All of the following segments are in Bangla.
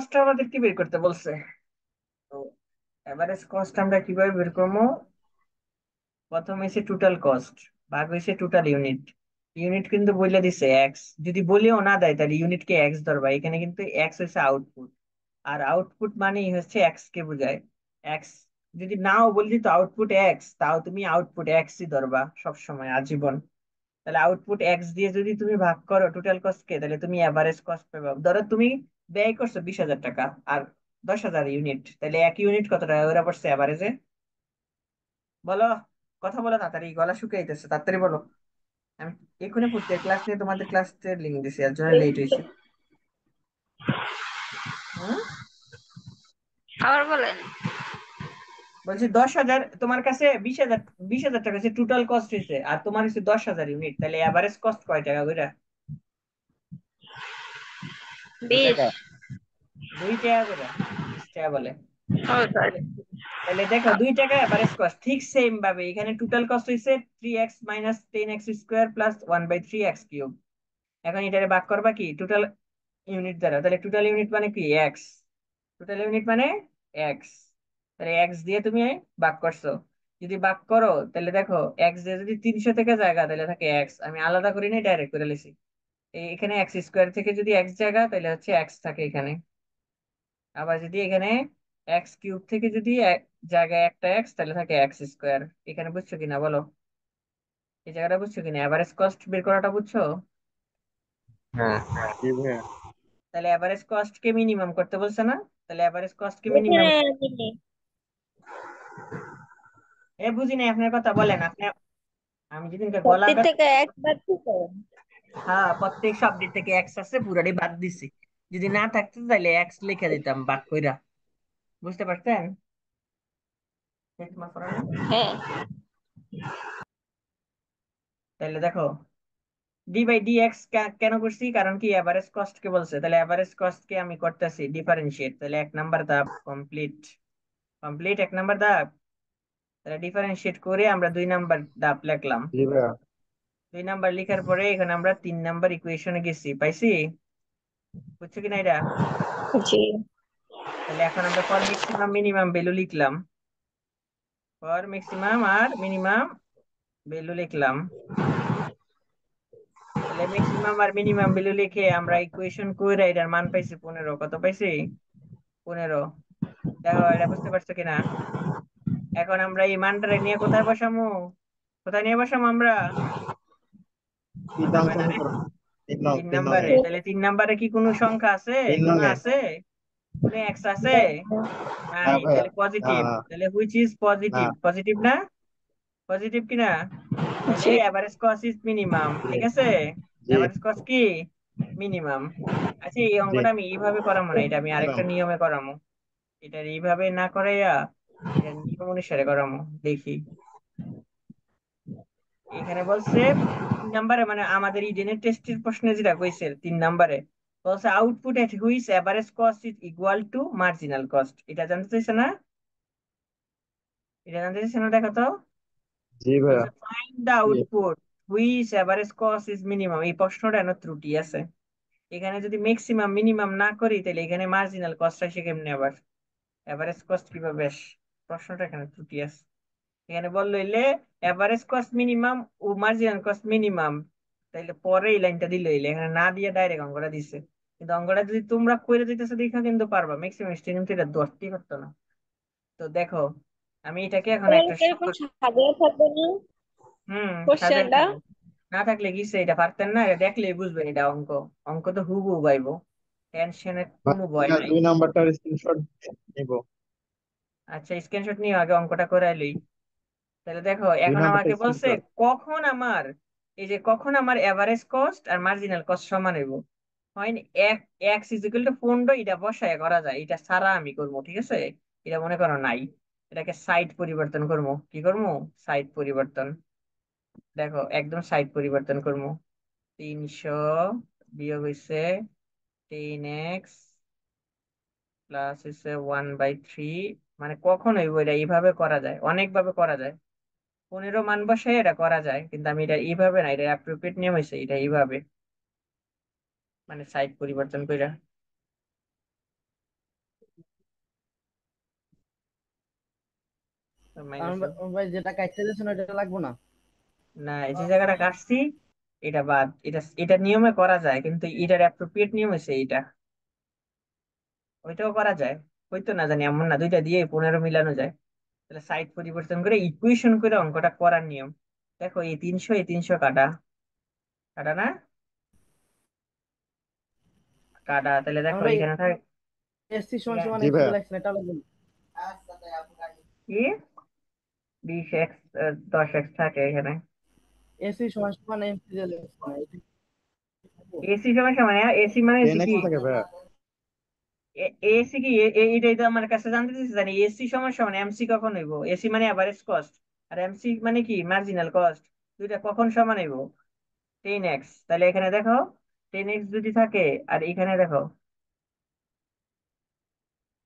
কস্ট আমাদের কি বের করতে বলছে? তো এভারেজ কস্ট আমরা কিভাবে বের করবো? প্রথম হয়েছে টোটাল কস্ট, ভাগ হয়েছে টোটাল ইউনিট। ইউনিট কিন্তু বলে দিছে এক্স, যদি বলিও না দেয় তাহলে ইউনিটকে এক্স ধরবা। এখানে কিন্তু এক্স হচ্ছে আউটপুট, আর আউটপুট মানেই হচ্ছে এক্স কে বোঝায়। এক্স যদি নাও বলি দিত আউটপুট এক্স, তাও তুমি আউটপুট এক্সই ধরবা সবসময় আজীবন। তাহলে আউটপুট এক্স দিয়ে যদি তুমি ভাগ করো টোটাল কস্ট কে, তাহলে তুমি এভারেজ কস্ট পাবে। ধরো তুমি ব্যয় করছো 20,000 টাকা আর 10,000 ইউনিট, তাহলে এক ইউনিট কত টাকা ওরা পড়ছে এভারেজে? বলো, কথা বলো তাড়াতাড়ি, গলা শুকিয়ে তাড়াতাড়ি বলো। আমি এক্ষুনি পড়তে ক্লাস নিয়ে তোমাদের ক্লাসের লিঙ্ক দিছি, এর জন্য লেট হয়েছে। হুম। আবার বলেন। বলছি 10,000, তোমার কাছে 20,000, 20,000 টাকা হচ্ছে টোটাল কস্ট হয়েছে, আর তোমার হচ্ছে 10,000 ইউনিট, তাহলে এভারেজ কস্ট কয় টাকা কইরা? 20। 2 টাকা কইরা, 20 টাকা বলে। ও সরি। তাহলে তাহলে দেখো 2 টাকা এভারেজ কস্ট। ঠিক সেম ভাবে এখানে টোটাল কস্ট হয়েছে 3x minus 10x square plus 1/3x cube. এখন এটারে ভাগ করবা কি টোটাল ইউনিট দ্বারা, তাহলে টোটাল ইউনিট মানে কি এক্স। টোটাল ইউনিট মানে এক্স, তাহলে এক্স দিয়ে তুমি ভাগ করছো। যদি ভাগ করো তাহলে দেখো এক্স দিয়ে যদি 300 থেকে জায়গা তাহলে থাকে এক্স, আমি আলাদা করি নাই, ডাইরেক্ট করে লিখি। এখানে এক্স স্কোয়ার থেকে যদি এক্স জায়গা তাহলে হচ্ছে এক্স থাকে এখানে। আবার যদি এখানে এক্স কিউব থেকে যদি জায়গায় একটা এক্স, তাহলে থাকে এক্স স্কোয়ার। এখানে বুঝছো কিনা বলো? এই জায়গাটা বুঝছো কিনা? এভারেজ কস্ট বের করাটা বুঝছো? হ্যাঁ। জি ভাইয়া। তাহলে এভারেজ কস্ট কে মিনিমাম করতে বলছে না? তাহলে এভারেজ কস্ট কে মিনিমাম। এখানে আপনি বুঝি নাই আপনার কথা, বলেন আপনি। আমি যেদিনকে গলা সত্যি ব্যথা। থেকে এক বাদ দিতে। হ্যাঁ, প্রত্যেক শব্দের থেকে এক্স আছে, পুরাটি বাদ দিছি। যদি না থাকতো তাহলে এক্স লিখে দিতাম বাদ কইরা। বুঝতে পারছেন? এই তোমার পড়া নাই? হ্যাঁ। তাহলে দেখো ডি বাই ডি এক্স কেন করছি, কারণ কি এভারেজ কস্ট কে বলছে, তাহলে এভারেজ কস্ট কে আমি করতেছি ডিফারেন্সিয়েট। তাহলে 1 নাম্বার ধাপ কমপ্লিট। কমপ্লিট 1 নাম্বার ধাপ। তাহলে ডিফারেন্সিয়েট করে আমরা 2 নাম্বার ধাপ লিখলাম। জি ভাইয়া। 2 নাম্বার লিখার পরে এখানে আমরা 3 নাম্বার ইকুয়েশনে গেছি, পাইছি? বুঝছো কিনা এটা? জি। তাহলে এখন আমরা ফর ম্যাক্সিমাম মিনিমাম ভ্যালু লিখলাম। ফর ম্যাক্সিমাম আর মিনিমাম ভ্যালু লিখলাম। তাহলে ম্যাক্সিমাম আর মিনিমাম ভ্যালু লিখে আমরা ইকুয়েশন কইরা এটার মান পাইছি 15। কত পাইছি? 15। দেখো এটা বুঝতে পারছো কিনা? এখন আমরা এই মানটারে নিয়ে কোথায় বসামু? কোথায় নিয়ে বসামু আমরা? 3 নং কয় না রে? সমীকরণ। 3 নং, 3 নাম্বারে, এ। তাহলে 3 নাম্বারে কি কোনো সংখ্যা আছে? 3 নং কোনো এ। আছে? কোনো এক্স আছে? না নাই, ভাইয়া। তাহলে না পজিটিভ। না তাহলে হুইচ ইজ না। পজিটিভ? পজিটিভ না? পজিটিভ কিনা? তাহলে জি। এভারেজ কস্ট ইজ মিনিমাম, জি ঠিক আছে? জি এভারেজ কস্ট কি? মিনিমাম। আচ্ছা, এই জি। অঙ্কটা আমি এইভাবে করামো না, এটা আমি আরেকটা নিয়মে করামো। এটা এইভাবে না করাইয়া এটা নিয়ম অনুসারে করামো। দেখি, এখানে বলছে 3 নাম্বারে, মানে আমাদের ইডেনের টেস্টের প্রশ্নে যেটা কইছে 3 নাম্বারে, বলছে output at which average cost is equal two marginal cost. এটা জানতে চাইছে না? এটা জানতে চাইছে না, দেখো তো। জি ভাইয়া। বলছে ফাইন্ড দা জি। Output which average cost is minimum. এই প্রশ্নটা এনে ত্রুটি আছে। এখানে যদি ম্যাক্সিমাম মিনিমাম না করি তাহলে এখানে মার্জিনাল কস্ট আসে কেমনে আবার? এভারেজ কস্ট কিভাবে আসে? প্রশ্নটা এখানে ত্রুটি আছে। এখানে বললো এলে এভারেজ কস্ট মিনিমাম ও মার্জিনাল কস্ট মিনিমাম, তাইলে পরে এই লাইনটা দিল, এলে এখানে না দিয়ে ডাইরেক্ট অঙ্কটা দিছে। কিন্তু অঙ্কটা যদি তোমরা করে দিতেছো দেখা কিন্তু পারবা, ম্যাক্সিমাম স্টুডেন্ট এটা ধরতেই পারতো না। তো দেখো আমি এটাকে এখন তাহলে একটা এরকম সুন্দর। সাজিয়ে থাকবে না হুম। সাজাই কোশ্চেনটা? থাকবো। না থাকলে কি এটা পারতেন না? এটা দেখলেই বুঝবেন এটা অঙ্ক। অঙ্ক তো হুবহু পাইবো, টেনশনের কোনো ভয় ভাইয়া নাই। 2 নাম্বারটার স্ক্রিনশট নিব। আচ্ছা, স্ক্রিনশট নিয়ে আগে অঙ্কটা করে লই। তাহলে দেখো দুই এখন নাম্বারটা আমাকে বলছে স্ক্রিনশট। কখন আমার, এই যে কখন আমার এভারেজ কস্ট আর মার্জিনাল কস্ট সমান হইব। হয় না? এক এক্স ইজিক্যাল টু 15, এটা বসায় করা যায়, এটা ছাড়া আমি করবো, ঠিক আছে? এটা মনে করো নাই, এটাকে সাইড পরিবর্তন করবো। কি করবো? সাইড পরিবর্তন। দেখো একদম সাইড পরিবর্তন করবো। 300 বিয়োগ হইছে 10x প্লাস হচ্ছে 1/3। মানে কখন হইব এটা? এইভাবে করা যায়, অনেকভাবে করা যায়। 15 মান বসে এটা করা যায়, কিন্তু আমি এটা এইভাবে না, এটা অ্যাপ্রোপ্রিয়েট নিয়ম হয়েছে এটা এইভাবে, মানে সাইড পরিবর্তন কইরা। মাইনাস ভাই যেটা কাটতে দিয়েছেন ওটা লাগবে না। না, এই যে জায়গাটা কাটছি এটা বাদ, এটা এটা নিয়মে করা যায়, কিন্তু এটার অ্যাপ্রোপ্রিয়েট নিয়ম হচ্ছে এইটা। ওইটাও করা যায়, হয়তো না জানি, এমন না, দুইটা দিয়ে 15 মিলানো যায়। তাহলে সাইড পরিবর্তন করে ইকুয়েশন করে অঙ্কটা করার নিয়ম। দেখো এই 300 কাটা, কাটা না, কাটা, তাহলে দেখো আমার ভাই এখানে থাকে এসসি সমান সমান জি এমসি ভাইয়া। লাগছে না, এটা লাগবে না। কি 20x 10x থাকে এখানে। এসসি সমান সমান এমসি লাগছে না, এটা এসি সমান সমান, এসি মানে হচ্ছে 10x কি, থাকে ভাইয়া। এসি কি এটাই তো আমার কাছে জানতে চাইছি, জানি এসি সমান সমান এমসি কখন হইব? এসি মানে এভারেজ কস্ট, আর এমসি মানে কি মার্জিনাল কস্ট। দুইটা কখন সমান হইব? 10x, তাহলে এখানে দেখো 10x যদি থাকে, আর এখানে দেখো,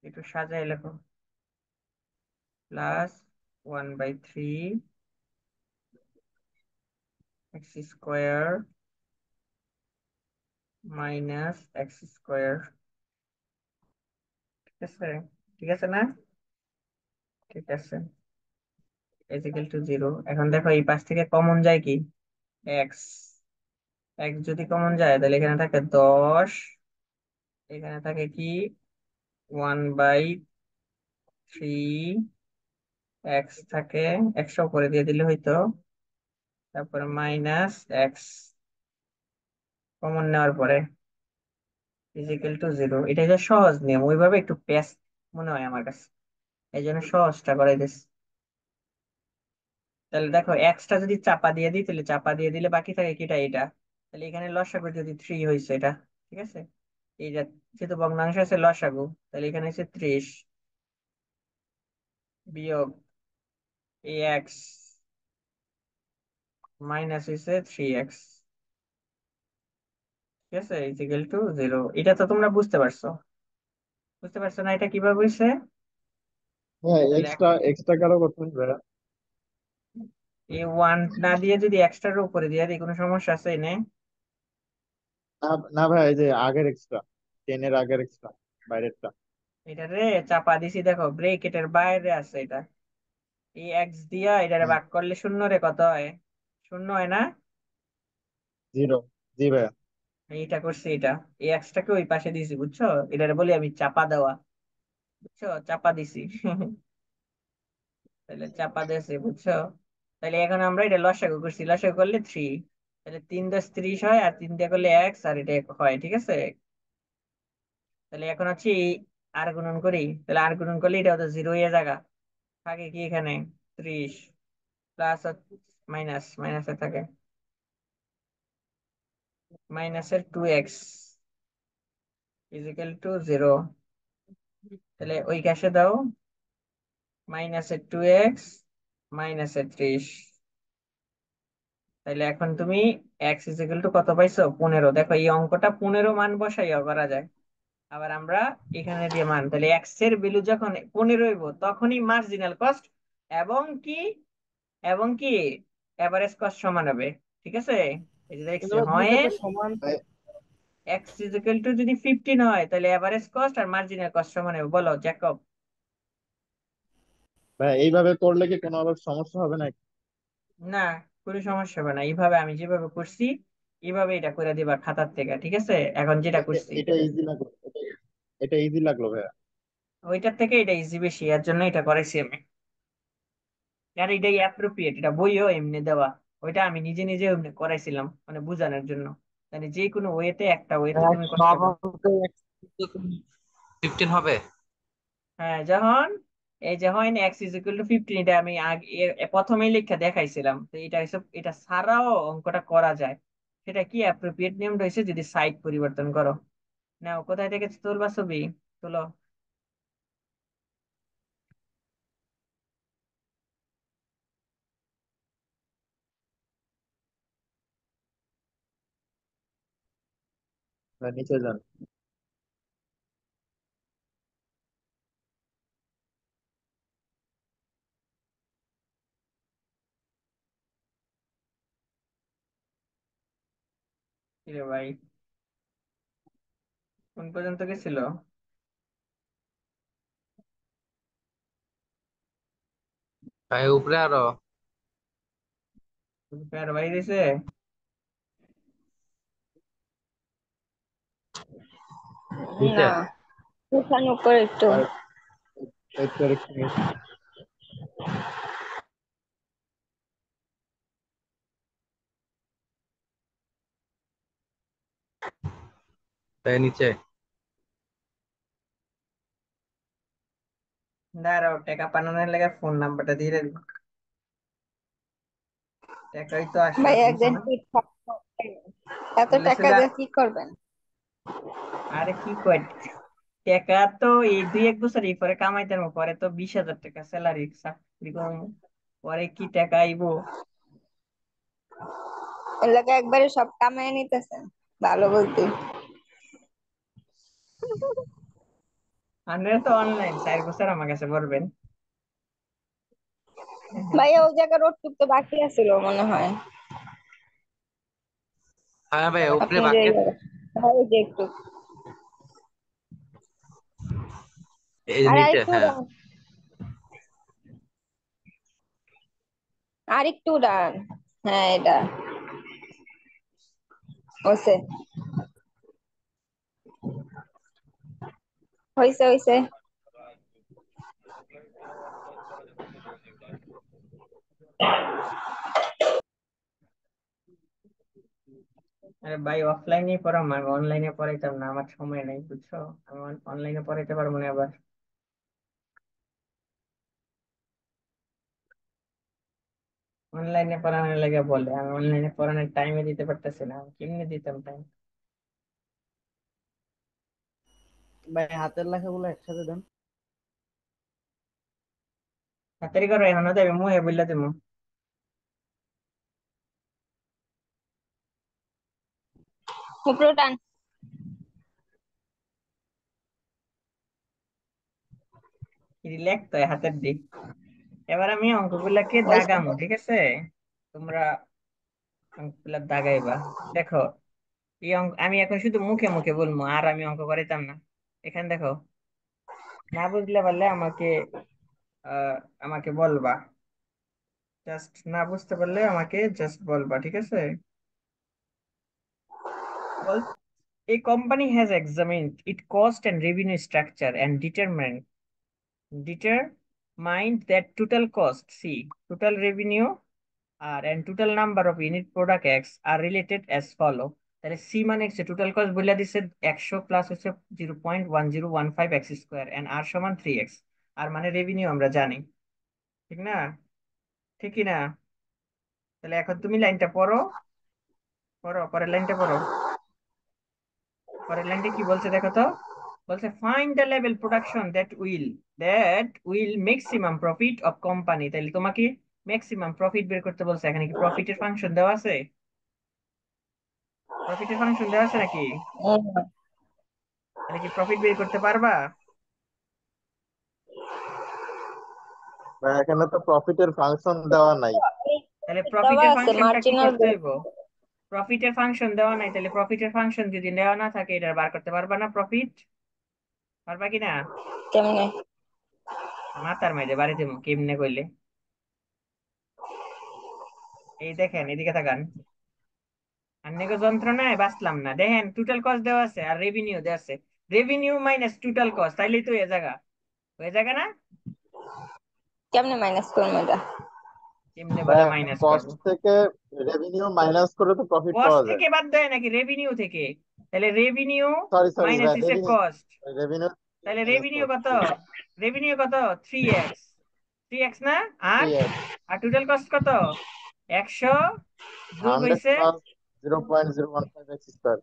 একটু সাজায় লেখো, plus 1/3 x square minus x square. ঠিক আছে, ঠিক আছে না? ঠিক আছে, ইজিক্যাল টু 0। এখন দেখো এই পাশ থেকে কমন যায় কি, এক্স। এক্স যদি কমন যায় তাহলে এখানে থাকে 10, এখানে থাকে কি 1/3 এক্স থাকে, একশো করে দিয়ে দিলে হয়তো, তারপরে মাইনাস এক্স কমন নেওয়ার পরে ইজিক্যাল টু 0। এটা যে সহজ নিয়ম, ওইভাবে একটু প্যাস মনে হয় আমার কাছে, এই জন্য সহজটা করে দিস। তাহলে দেখো এক্সটা যদি চাপা দিয়ে দিই, তাহলে চাপা দিয়ে দিলে বাকি থাকে কিটা, এটা। তাহলে এখানে লসাগু যদি 3 হয়েছে এটা, ঠিক আছে, এই যে, যেহেতু ভগ্নাংশ আছে লসাগু, তাহলে এখানে হচ্ছে 30 বিয়োগ এই এক্স মাইনাস হয়েছে 3x, ঠিক আছে, ইজিক্যাল টু 0। এটা তো তোমরা বুঝতে পারছো, বুঝতে পারছো না এটা কিভাবে হয়েছে? হ্যাঁ, তাহলে এক্সট্রা এখন এক্সট্রা কারো করতেন ভাইয়া। এই ওয়ান না দিয়ে যদি এক্সট্রার উপরে দিয়ে দিই, কোনো সমস্যা আছে এনে? না না ভাইয়া, এই যে আগের এক্সট্রা, 10 এর আগের এক্সট্রা, বাইরেরটা। এটা রে চাপা দিছি, দেখো ব্রেকেটের বাইরে আছে এটা। এই এক্স দিয়া এটারে হুম। ভাগ করলে শূন্য রে কত হয়? শূন্য হয় না? 0। জি ভাইয়া। এইটা করছি এটা, এই এক্সটাকে ওই পাশে দিছি, বুঝছো? এটারে বলি আমি চাপা দেওয়া, বুঝছো, চাপা দিছি। তাহলে চাপা দিয়েছি, বুঝছো? তাহলে এখন আমরা এটা লসাগু করছি, লসাগু করলে 3, তাহলে 3×10 30 হয়, আর 3 দিয়ে করলে এক্স, আর এটা হয়, ঠিক আছে। তাহলে এখন হচ্ছে আর গুণন করি, তাহলে আর গুণন করলে এটা হতো 0 হয়ে জায়গা, থাকে কি এখানে 30, প্লাস মাইনাস মাইনাসে থাকে মাইনাসের 2x ইজিক্যাল টু 0। তাহলে ওই ক্যাশে দাও, -2x -30। তাহলে এখন তুমি এক্স ইজিক্যাল টু কত পাইছো? 15। দেখো এই অঙ্কটা 15 মান বসাইয়া করা যায়। আবার আমরা এখানে দিয়ে মান, তাহলে এক্স এর ভ্যালু যখন 15 হইব, তখনই মার্জিনাল কস্ট এবং কি, এবং কি এভারেজ কস্ট সমান হবে, ঠিক আছে। এই যে কিন্তু দেখছি ভাই হয়, দুইটা তো সমান। ভাই এক্স ইজিক্যাল টু যদি 15 হয়, তাহলে এভারেজ কস্ট আর মার্জিনাল কস্ট সমান হবে, বলো জ্যাকব। ভাই, এইভাবে করলে কি কোনো আবার সমস্যা হবে না? না, কোনো সমস্যা হবে না, এইভাবে আমি যেভাবে করছি এইভাবে এটা করে দিবা খাতার থেকে, ঠিক আছে। এখন যেটা করছি এটা ইজি লাগলো, এটা ইজি লাগলো ভাইয়া। ওইটার থেকে এটা ইজি বেশি, এর জন্য এটা করাইছি আমি। আর এটাই অ্যাপ্রোপ্রিয়েট, এটা বইও এমনি দেওয়া, ওইটা আমি নিজে নিজে এমনি করাইছিলাম, মানে বোঝানোর জন্য। মানে যে কোনো ওয়েতে, একটা ওয়েতে তুমি কষ্ট সব করো। অঙ্কে 15 হবে। হ্যাঁ, যখন এই যে হয় না x = 15, এটা আমি আগে প্রথমেই লেখা দেখাইছিলাম, তো এটা এসব এটা ছাড়াও অঙ্কটা করা যায়। সেটা কি অ্যাপ্রোপ্রিয়েট নিয়মটা হয়েছে যদি সাইড পরিবর্তন করো। নাও কোথায় থেকে তুলবা ছবি, তুলো। ভাই নিচে যান। কিরে ভাই, কোন পর্যন্ত গেছিল? ভাই উপরে আরো আর বাইরে দিছে। নিচে না, উঠানো করে একটু। আর একটু আরেকটু নিচে। তাই নিচে দাঁড়াও, টাকা পাঠানোর লাগে ফোন নাম্বারটা দিয়ে রাখবো। টাকাই তো আসলো, ভাই শুনছো একদিন না? ঠিক এত টাকা বলতেছিল, দিয়ে কি করবেন? আরে কি কয়, টাকা তো এই 2-1 বছর এই পরে কামাইতে পারবো, পরে তো 20,000 টাকা স্যালারি, চাকরি করবো, পরে কি টাকা আইবো। এর লাগে একবারে সব কামাই নিতেছেন, ভালো বলতে। আপনারা তো অনলাইন 4 বছর আমার কাছে পড়বেন। ভাইয়া ওই জায়গার রোডটুক তো বাকি আছিল মনে হয়। হ্যাঁ ভাই কোনটা উপরে আপনি যে বাকি আছে। হয় যে একটু এই যে আর নিচে, আরেকটু হ্যাঁ। উড়ান, আরেকটু উড়ান। হ্যাঁ এটা হইছে, হইছে হইছে। আরে ভাই, অফলাইনে পড়াম, আমি অনলাইনে পড়াইতাম না, আমার সময় নাই বুঝছো। আমি অনলাইনে পড়াইতে পারবো না আবার। অনলাইনে পড়ানোর লাগে বলে, আমি অনলাইনে পড়ানোর টাইমে দিতে পারতেছি না, আমি কেমনে দিতাম টাইম। ভাই হাতের লেখাগুলো একসাথে দেন। তাড়াতাড়ি করো, এখনো দেবে মুহে বললে দেবো। উপরে উঠান। রিল্যাক্স তো হাতের দিক। এবার আমি অঙ্কগুলাকে হইছে। দাগামো, ঠিক আছে? তোমরা অঙ্কগুলা দাগাইবা। দেখো, এই অঙ্ক আমি এখন শুধু মুখে মুখে বলবো, আর আমি অঙ্ক করাইতাম না। এখানে দেখো, না বুঝলে পারলে আহ আমাকে বলবা। জাস্ট না বুঝতে পারলে আমাকে জাস্ট বলবা, ঠিক আছে? বল, a company has examined its cost and revenue structure and determined that total cost C, total revenue R, and total number of unit product X are related as follow. তাহলে সি মানে হচ্ছে টোটাল কস্ট বলে দিচ্ছে 100 প্লাস হচ্ছে 0.1015 x স্কোয়ার, এন্ড আর সমান 3x। আর মানে রেভিনিউ আমরা জানি, ঠিক না? ঠিকই না? তাহলে এখন তুমি লাইনটা পড়ো, পড়ো পরের লাইনটা পড়ো। পরের লাইনটা কি বলছে দেখো তো। বলছে find the level production that will maximum profit of company. তাহলে তোমাকে ম্যাক্সিমাম প্রফিট বের করতে বলছে। এখানে কি প্রফিটের ফাংশন দেওয়া আছে? প্রফিটের ফাংশন দেওয়া আছে নাকি? তাহলে কি প্রফিট বের করতে পারবা? ভাই এখানে তো প্রফিটের ফাংশন দেওয়া নাই। তাহলে দেওয়া প্রফিটের আছে ফাংশনটা কি মার্জিনাল। করতে হইব? প্রফিটের ফাংশন দেওয়া নাই, তাহলে প্রফিটের ফাংশন যদি দেওয়া না থাকে, এটা বার করতে পারবা না প্রফিট? পারবা কিনা? কেমনে? মাথার মাইরে বাড়ি দেবো কেমনে কইলে। এই দেখেন, এদিকে তাকান। আন্নেকে যন্ত্রণায় বাঁচলাম না। দেখেন, টোটাল কস্ট দেওয়া আছে আর রেভিনিউ দেওয়া আছে। রেভিনিউ মাইনাস টোটাল কস্ট, তাইলেই তো হয়ে জায়গা না? কেমনে মাইনাস করবো এটা? কেমনে ভাই বলে মাইনাস কস্ট করবো? থেকে রেভিনিউ মাইনাস করে তো প্রফিট কস্ট পাওয়া যায়। থেকে বাদ দেয় নাকি রেভিনিউ থেকে? তাহলে রেভিনিউ সরি সরি মাইনাস ভাই, দিছে রেভিনিউ, কস্ট। রেভিনিউ তাহলে মাইনাস রেভিনিউ কস্ট। কত? রেভিনিউ কত? 3x। 3x না? আর 3x, আর টোটাল কস্ট কত? 100 যোগ 100 হইছে। Plus 0.015 square.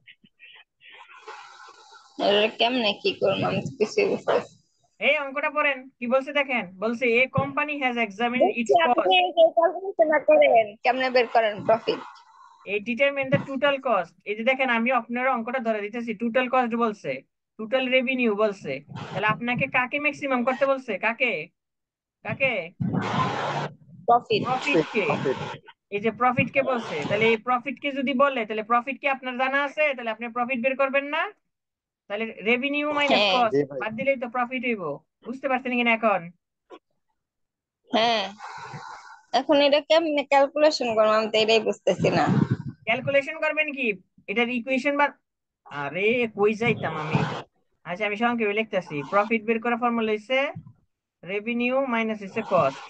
এটা কেমনে কি করবো আমি তো কিছুই বুঝতেছি। এই অঙ্কটা পড়েন, কি বলছে দেখেন। বলছে এ কোম্পানি হ্যাজ এক্সামিন বুঝছি, ইটস আপনি কস্ট, এই যে ক্যালকুলেশন করেন কেমনে বের করেন প্রফিট? এই ডিটারমিন দ্য টোটাল কস্ট। এই যে দেখেন, আমি আপনার অঙ্কটা ধরে দিতেছি, টোটাল কস্ট বলছে, টোটাল রেভিনিউ বলছে। তাহলে আপনাকে কাকে ম্যাক্সিমাম করতে বলছে? কাকে? কাকে? প্রফিট। প্রফিট কে? প্রফিট। এই যে প্রফিট কে বলছে, তাহলে এই প্রফিট কে যদি বলে, তাহলে প্রফিট কি আপনার জানা আছে? তাহলে আপনি প্রফিট বের করবেন না? তাহলে রেভিনিউ মাইনাস হ্যাঁ, কস্ট জি ভাই। বাদ দিলেই তো প্রফিট হইব। বুঝতে পারছেন কিনা এখন? হ্যাঁ, এখন এটা কেমনে ক্যালকুলেশন করবো আমি তো এটাই বুঝতেছি না। ক্যালকুলেশন করবেন কি, এটার ইকুয়েশন বা, আরে কই যাইতাম আমি। আচ্ছা আমি সংক্ষেপে লিখতেছি, প্রফিট বের করার ফর্মুলা হচ্ছে রেভিনিউ মাইনাস হচ্ছে কস্ট।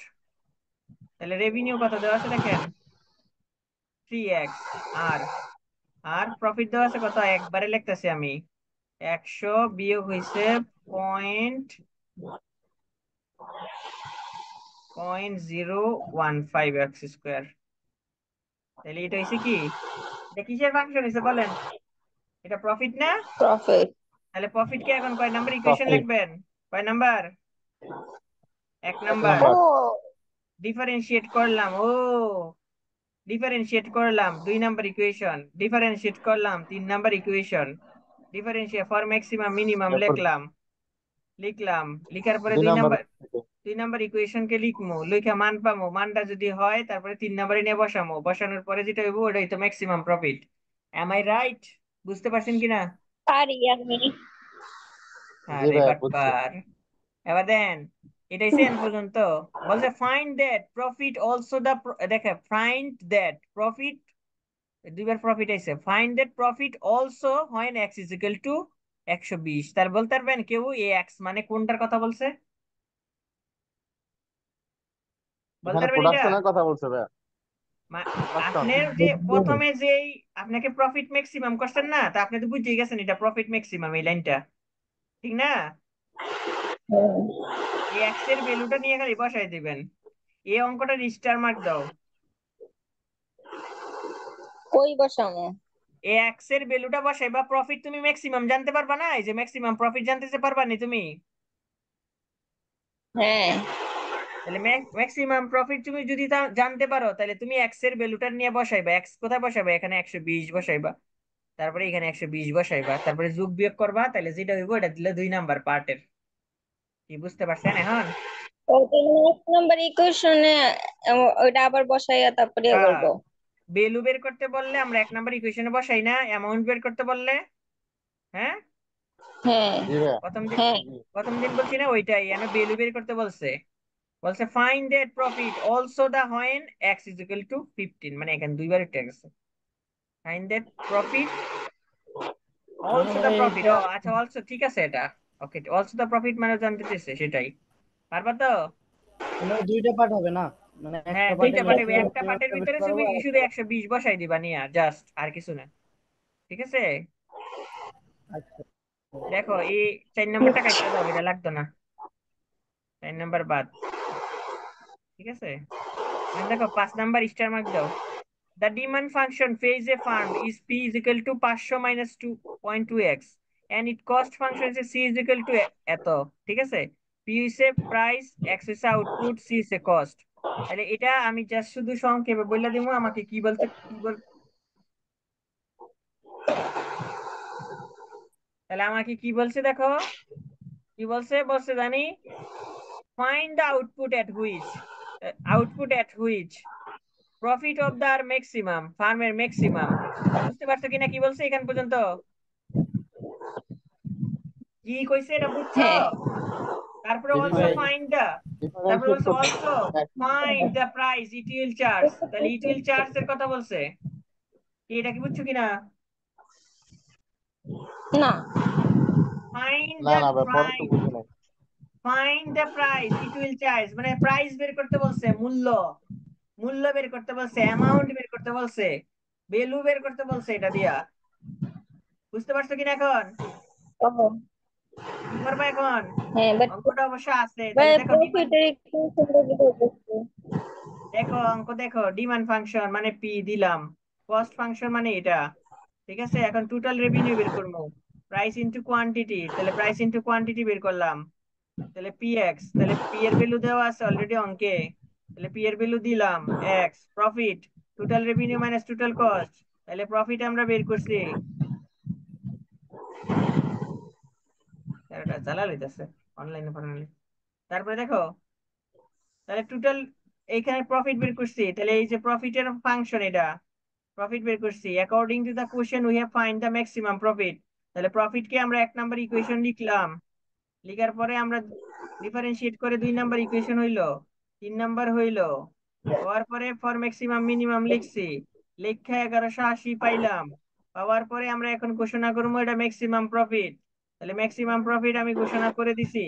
তাহলে রেভিনিউ কত দেওয়া আছে দেখেন, 3x। আর আর প্রফিট দেওয়া আছে কত, একবারে লিখতেছি আমি, 100 বিয়োগ হইছে পয়েন্ট 0.015 x²। তাহলে এটা হইছে কি, এটা কিসের ফাংশন হইছে বলেন, এটা প্রফিট না? প্রফিট। তাহলে প্রফিট কে এখন কয় নাম্বার ইকুয়েশন প্রফিট লিখবেন, কয় নাম্বার, 1 নাম্বার। 1 নাম্বার। ও, ডিফারেন্সিয়েট করলাম, ও ডিফারেন্সিয়েট করলাম 2 নাম্বার ইকুয়েশন, ডিফারেন্সিয়েট করলাম 3 number equation, differentiate for maximum minimum তারপর লিখলাম, লিখলাম, লিখার পরে 2 দুই নাম্বার নাম্বার 2 নাম্বার ইকুয়েশন কে লিখবো, লিখে মান পাবো, মানটা যদি হয় তারপরে 3 নাম্বারে নিয়ে বসামো, বসানোর পরে যেটা হইব ওটাই তো maximum profit. Am I right? বুঝতে পারছেন কিনা? পারি আমি। জি আরে ভাই বুঝছি। বাটপার। এবার দেন, এটাই সেন পর্যন্ত। বলছে ফাইন্ড দ্যাট প্রফিট অলসো দা, দেখে ফাইন্ড দ্যাট প্রফিট, দুইবার প্রফিট আইছে, ফাইন্ড দ্যাট প্রফিট অলসো হয় এক্স ইজ ইকুয়াল টু 120। তার বলতে পারবেন কেউ এ এক্স মানে কোনটার কথা বলছে, বলতে এখানে পারবেন এটা? প্রোডাকশনের কথা বলছে ভাই। প্রোডাকশন। আপনার যে প্রথমে যেই আপনাকে প্রফিট ম্যাক্সিমাম করছেন না, তা আপনি তো বুঝেই গেছেন এটা প্রফিট ম্যাক্সিমাম এই লাইনটা, ঠিক না? হুম। এই এক্স এর ভ্যালুটা নিয়ে খালি বসাই দিবেন, এই অঙ্কটা স্টার মার্ক দাও। কই বসামো? এই এক্স এর ভ্যালুটা বসাই বা প্রফিট তুমি ম্যাক্সিমাম জানতে পারবা না, এই যে ম্যাক্সিমাম প্রফিট জানতে পারবা না তুমি, হ্যাঁ। তাহলে ম্যাক্সিমাম প্রফিট তুমি যদি জানতে পারো, তাহলে তুমি এক্স এর ভ্যালুটা নিয়ে বসাইবা, এক্স কোথায় বসাইবা, এখানে 120 বসাইবা, তারপরে এখানে 120 বসাইবা, তারপরে যোগ বিয়োগ করবা, তাহলে যেটা হইব এটা দিলে 2 নাম্বার পার্টের। কি বুঝতে পারছেন এখন? এক নাম্বার ইকুয়েশনে ওইটা আবার বসাইয়া তারপরে ইয়ে হ্যাঁ, করবো। ভ্যালু বের করতে বললে আমরা 1 নাম্বার ইকুয়েশনে বসাই না, অ্যামাউন্ট বের করতে বললে, হ্যাঁ হ্যাঁ। জি ভাই। প্রথম দিন, হ্যাঁ। জি। প্রথম দিন বলছি না ওইটাই, এখানে ভ্যালু বের করতে বলছে, বলছে find that profit also the when x is equal to 15, মানে এখানে দুইবার উঠে গেছে, ফাইন্ড দ্যাট প্রফিট মানে অলসো দা ভাই প্রফিট, এটা ও আচ্ছা অলসো ঠিক আছে এটা, ওকে অলসো দা প্রফিট মানে জানতে চেয়েছে সেটাই, পারবা তো? মানে দুইটা পার্ট হবে না, মানে হ্যাঁ একটা পার্টে দুইটা পার্টের, লিখে একটা পার্টের কিভাবে বের ভিতরে করবো তুমি আর শুধু একটা। 120 বসাই দিবা নিয়ে, জাস্ট আর কিছু না, ঠিক আছে? আচ্ছা। দেখো এই 4 নাম্বারটা কাটতে দাও, এটা লাগতো না, 4 নাম্বার বাদ, ঠিক আছে? এখন দেখো 5 নাম্বার স্টার মার্ক দাও। The demand function phase a farm is P is equal to 500 minus 2.2x and it cost function is C is equal to এত, ঠিক আছে? P is a price, X is a output, C is a cost। তাহলে এটা আমি জাস্ট শুধু সংক্ষেপে বলে দিব, আমাকে কি বলতে, কি বল, তাহলে আমাকে কি বলছে দেখো, কি বলছে, বলছে জানি find the output at which profit of the maximum, ফার্মের ম্যাক্সিমাম। বুঝতে পারছো কিনা কি বলছে এখান পর্যন্ত, কি কইছে এটা বুঝছো? হ্যাঁ। তারপরে জি অলসো ভাই। ফাইন্ড দা, তারপরে ডিফারেন্সিয়েট বলছে করতে also find the price it will charge, তাহলে ইট উইল চার্জ এর কথা বলছে, কি এটা কি বুঝছো কিনা? না। ফাইন্ড না দা না ভাই, পরে তো প্রাইস, বুঝি নাই। Find the price it will charge মানে প্রাইস বের করতে বলছে, মূল্য, মূল্য বের করতে বলছে, অ্যামাউন্ট বের করতে বলছে, ভ্যালু বের করতে বলছে এটা দিয়া। বুঝতে পারছো কিনা এখন? ও, কি করবা এখন? হ্যাঁ, বাট অঙ্কটা অবশ্য আছে, তাহলে ভাই দেখো ডিমান্ড, প্রফিটের ইকুয়েশনটা কি করতেছে? দেখো অঙ্ক দেখো, ডিমান্ড ফাংশন মানে পি দিলাম, কস্ট ফাংশন মানে এটা, ঠিক আছে? এখন টোটাল রেভিনিউ বের করবো, প্রাইস ইনটু কোয়ান্টিটি, তাহলে প্রাইস ইনটু কোয়ান্টিটি বের করলাম, তাহলে পি এক্স, তাহলে পি এর ভ্যালু দেওয়া আছে অলরেডি অঙ্কে, তাহলে পি এর ভ্যালু দিলাম x, profit total revenue minus total cost, তাহলে প্রফিট আমরা বের করছি, এটা জ্বালা লইতেছে অনলাইনে পড়ানো। তারপরে দেখো, তাহলে টোটাল এইখানে প্রফিট বের করছি, তাহলে এই যে প্রফিটের ফাংশন এটা, প্রফিট বের করছি according to the question we have find the maximum profit, তাহলে প্রফিট কে আমরা 1 নাম্বার ইকুয়েশন লিখলাম, লিখার পরে আমরা ডিফারেন্সিয়েট করে 2 নাম্বার ইকুয়েশন হইলো, 3 নাম্বার হইলো, হওয়ার পরে ফর ম্যাক্সিমাম মিনিমাম লিখছি, লেখা 1180 পাইলাম। পাওয়ার পরে আমরা এখন ঘোষণা করবো এটা ম্যাক্সিমাম প্রফিট। তাহলে ম্যাক্সিমাম প্রফিট আমি ঘোষণা করে দিছি।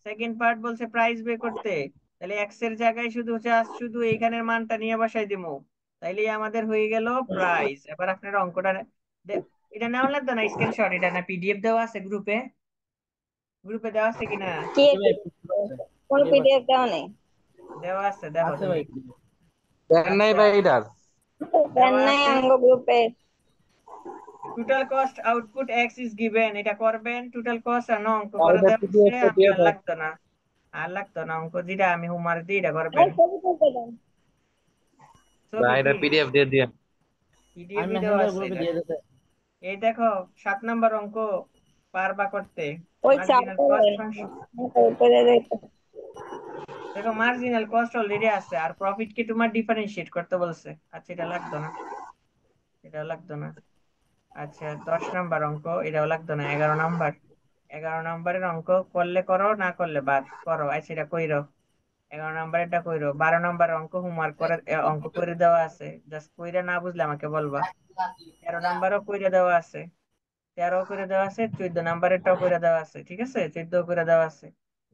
সেকেন্ড পার্ট বলছে প্রাইস বের করতে, তাহলে এক্স এর জায়গায় শুধু এইখানের মানটা নিয়ে বসাই দিমু। তাইলে আমাদের হয়ে গেল প্রাইস। এবার আপনার অঙ্কটা এটা নেওয়া লাগতো না স্ক্রিনশট, এটা না পিডিএফ দেওয়া আছে গ্রুপে? গ্রুপে দেওয়া আছে কিনা? কি আছে ভাই, আছে। কোনো PDF আছে। পিডিএফ দেওয়া নেই? দেওয়া আছে, দেখো আছে তুমি। ভাই। দেন নাই আচ্ছা, ভাই এটার। দেন দেওয়া নাই আছে। আঙ্গ গ্রুপে। Total cost output x is given, এটা করবেন। টোটাল কস্ট আর অঙ্ক আর করে এটা দেওয়া আছে, পিডিএফ আমি পিডিএফ আর লাগতো না। আর লাগতো না অঙ্ক, যেটা আমি হোমওয়ার্ক দিই এটা আর করবেন। ছবি তুলতে দেন। ছবি ভাই এটা কি পিডিএফ দিয়ে দিয়ে। পিডিএফ আমি দেওয়া মেসেঞ্জার আছে গ্রুপে এটা? দিয়ে দিতে। এই দেখো 7 নাম্বার অঙ্ক, পারবা করতে? ওই মার্জিনাল চাপে কস্ট ফাংশন। করে দেখো। দেখো মার্জিনাল কস্ট অলরেডি আছে, আর প্রফিট কি তোমার ডিফারেন্সিয়েট করতে বলছে। আচ্ছা, এটা লাগতো না, এটা লাগতো না। আচ্ছা 10 নাম্বার অঙ্ক, এটাও লাগতো না। 11 নাম্বার, 11 নাম্বারের অঙ্ক করলে করো, না করলে বাদ করো। আচ্ছা এটা কইরো, 11 নাম্বারেরটা কইরো। 12 নাম্বারের অঙ্ক হোমওয়ার্ক করে অঙ্ক করে দেওয়া আছে, জাস্ট কইরা না বুঝলে আমাকে বলবা। 13 নাম্বারও কইরা দেওয়া আছে, 13 করে দেওয়া আছে। 14 নাম্বারেরটাও কইরা দেওয়া আছে, ঠিক আছে, 14 করে দেওয়া আছে।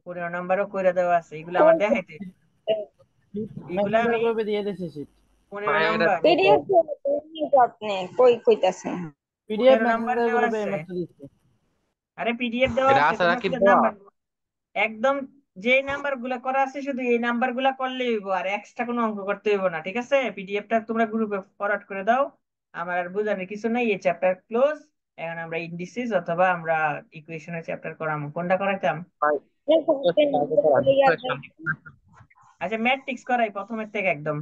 15 নাম্বারও কইরা দেওয়া আছে। এগুলো আমার দেখাইতে, এগুলা মেসেঞ্জার আমি গ্রুপে দিয়ে দিছি শীট। পনেরো ভাই এটা নাম্বার পিডিএফ আপনি কই কইতাছেন? পিডিএফ 15 নাম্বার মেসেঞ্জার দেওয়া গ্রুপে আছে। এইমাত্র দিচ্ছি। আরে পিডিএফ দেওয়া এটা আছে, আছে তোমার রাকিব শুধু দেওয়া। নাম্বার একদম যে নাম্বার গুলা করা আছে শুধু এই নাম্বার গুলা করলে হইব, আর এক্সট্রা কোনো অঙ্ক করতে হইব না, ঠিক আছে? পিডিএফটা তোমরা গ্রুপে ফরওয়ার্ড করে দাও। আমার আর বোঝানোর কিছু নাই, এই চ্যাপ্টার ক্লোজ। এখন আমরা ইন্ডিসিস অথবা আমরা ইকুয়েশনের চ্যাপ্টার করাম, কোনটা করাইতাম? ভাই দেখো, আগে করা। আচ্ছা ম্যাট্রিক্স করাই প্রথমের থেকে একদম।